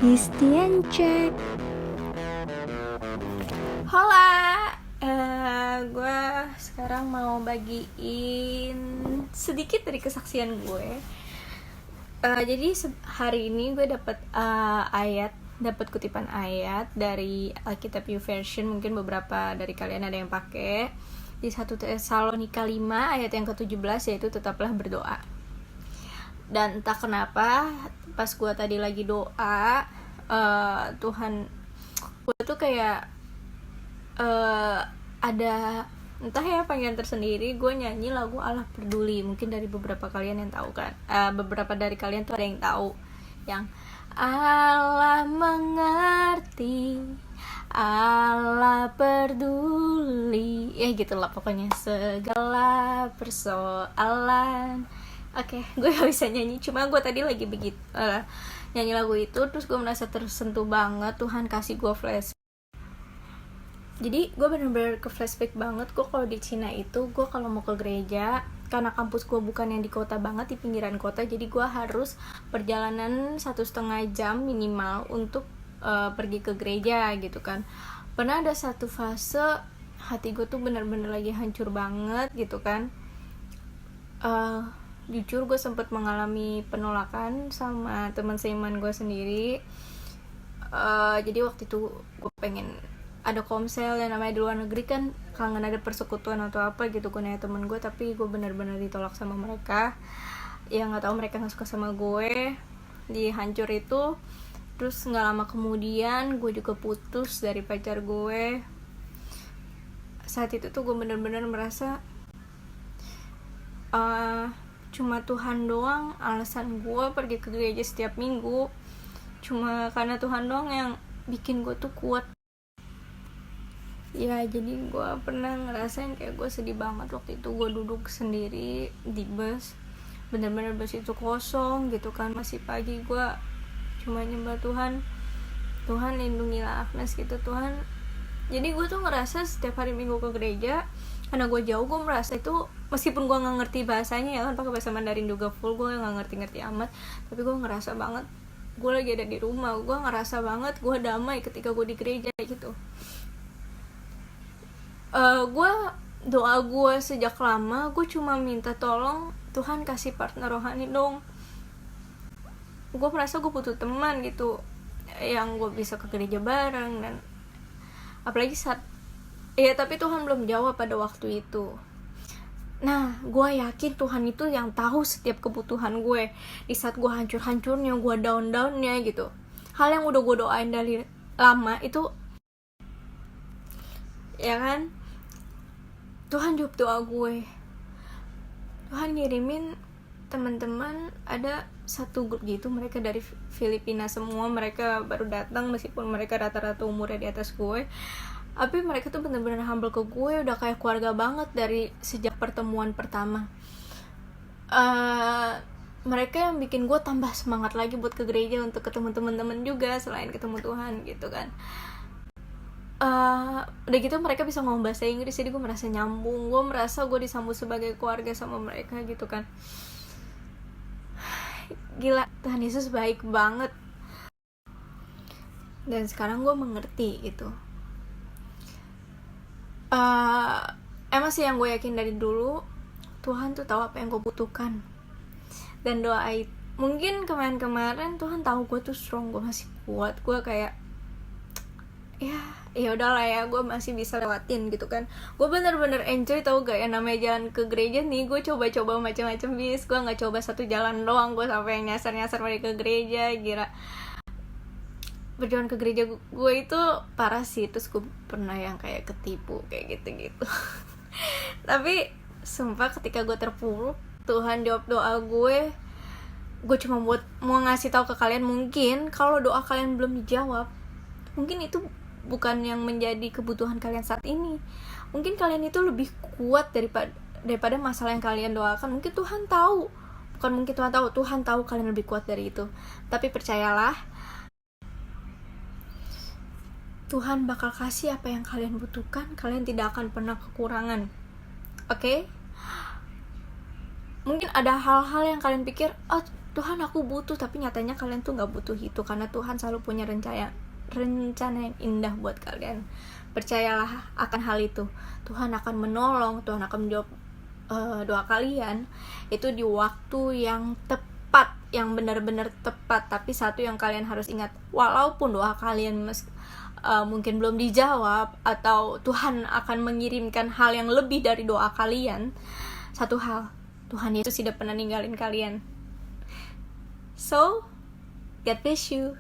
Christian Check. Hola, gue sekarang mau bagiin sedikit dari kesaksian gue. Jadi hari ini gue dapat kutipan ayat dari Alkitab YouVersion. Mungkin beberapa dari kalian ada yang pakai. Di 1 Tesalonika 5 ayat yang ke-17, yaitu tetaplah berdoa. Dan entah kenapa pas gue tadi lagi doa, Tuhan, gue tuh kayak ada entah ya panggilan tersendiri. Gue nyanyi lagu Allah Peduli. Mungkin dari beberapa kalian yang tahu kan, beberapa dari kalian tuh ada yang tahu yang Allah mengerti, Allah peduli, ya gitulah pokoknya segala persoalan. Oke, gue gak bisa nyanyi, cuma gue tadi lagi begitu nyanyi lagu itu, terus gue merasa tersentuh banget. Tuhan kasih gue flash. Jadi gue bener-bener ke flashback banget. Gue kalau di Cina itu, gue kalau mau ke gereja, karena kampus gue bukan yang di kota banget, di pinggiran kota, jadi gue harus perjalanan 1,5 jam minimal untuk pergi ke gereja gitu kan. Pernah ada satu fase hati gue tuh bener-bener lagi hancur banget gitu kan. Jujur gue sempat mengalami penolakan sama teman seiman gue sendiri. Jadi waktu itu gue pengen ada komsel yang namanya di luar negeri kan, kangen ada persekutuan atau apa gitu. Gue nanya temen gue, tapi gue benar-benar ditolak sama mereka. Ya nggak tahu, mereka nggak suka sama gue. Di hancur itu. Terus nggak lama kemudian gue juga putus dari pacar gue. Saat itu tuh gue benar-benar merasa cuma Tuhan doang alasan gue pergi ke gereja setiap minggu. Cuma karena Tuhan doang yang bikin gue tuh kuat. Ya jadi gue pernah ngerasain kayak gue sedih banget waktu itu. Gue duduk sendiri di bus, bener-bener bus itu kosong gitu kan, masih pagi. Gue cuma nyembah Tuhan, Tuhan lindungilah Agnes gitu Tuhan. Jadi gue tuh ngerasa setiap hari minggu ke gereja, karena gue jauh, gue merasa itu meskipun gue nggak ngerti bahasanya ya kan, pakai bahasa Mandarin juga full, gue nggak ngerti amat, tapi gue ngerasa banget gue lagi ada di rumah. Gue ngerasa banget gue damai ketika gue di gereja gitu. Doa gue sejak lama, gue cuma minta tolong Tuhan kasih partner rohani dong. Gue merasa gue butuh teman gitu, yang gue bisa ke gereja bareng. Dan apalagi saat tapi Tuhan belum jawab pada waktu itu. Nah, gue yakin Tuhan itu yang tahu setiap kebutuhan gue di saat gue hancur-hancurnya, gue down-downnya gitu. Hal yang udah gue doain dari lama itu, ya kan, Tuhan jawab doa gue. Tuhan ngirimin teman-teman, ada satu grup gitu, mereka dari Filipina semua. Mereka baru datang meskipun mereka rata-rata umurnya di atas gue, tapi mereka tuh bener-bener humble ke gue, udah kayak keluarga banget dari sejak pertemuan pertama. Mereka yang bikin gue tambah semangat lagi buat ke gereja, untuk ketemu teman-teman juga selain ketemu Tuhan gitu kan. Udah gitu mereka bisa ngomong bahasa Inggris, jadi gue merasa nyambung, gue merasa gue disambut sebagai keluarga sama mereka gitu kan. Gila, Tuhan Yesus baik banget. Dan sekarang gue mengerti gitu. Emang sih yang gue yakin dari dulu, Tuhan tuh tahu apa yang gue butuhkan. Dan doa itu, mungkin kemarin Tuhan tahu gue tuh strong, gue masih kuat, gue kayak ya udahlah ya, gue masih bisa lewatin gitu kan. Gue bener-bener enjoy, tau gak ya, namanya jalan ke gereja nih. Gue coba-coba macam-macam bis, gue nggak coba satu jalan doang, gue sampai nyasar-nyasar balik ke gereja. Gila, perjalanan ke gereja gue itu parah sih. Terus gue pernah yang kayak ketipu kayak gitu-gitu. Tapi sumpah ketika gue terpuruk, Tuhan jawab doa gue. Gue cuma mau ngasih tahu ke kalian, mungkin kalau doa kalian belum dijawab, mungkin itu bukan yang menjadi kebutuhan kalian saat ini. Mungkin kalian itu lebih kuat daripada masalah yang kalian doakan. Mungkin Tuhan tahu, bukan mungkin Tuhan tahu, Tuhan tahu kalian lebih kuat dari itu. Tapi percayalah, Tuhan bakal kasih apa yang kalian butuhkan. Kalian tidak akan pernah kekurangan. Oke? Mungkin ada hal-hal yang kalian pikir, Tuhan aku butuh, tapi nyatanya kalian tuh gak butuh itu, karena Tuhan selalu punya rencana yang indah buat kalian. Percayalah akan hal itu. Tuhan akan menolong, Tuhan akan menjawab doa kalian itu di waktu yang tepat, yang benar-benar tepat. Tapi satu yang kalian harus ingat, walaupun doa kalian mungkin belum dijawab, atau Tuhan akan mengirimkan hal yang lebih dari doa kalian, satu hal, Tuhan Yesus tidak pernah ninggalin kalian. So, God bless you.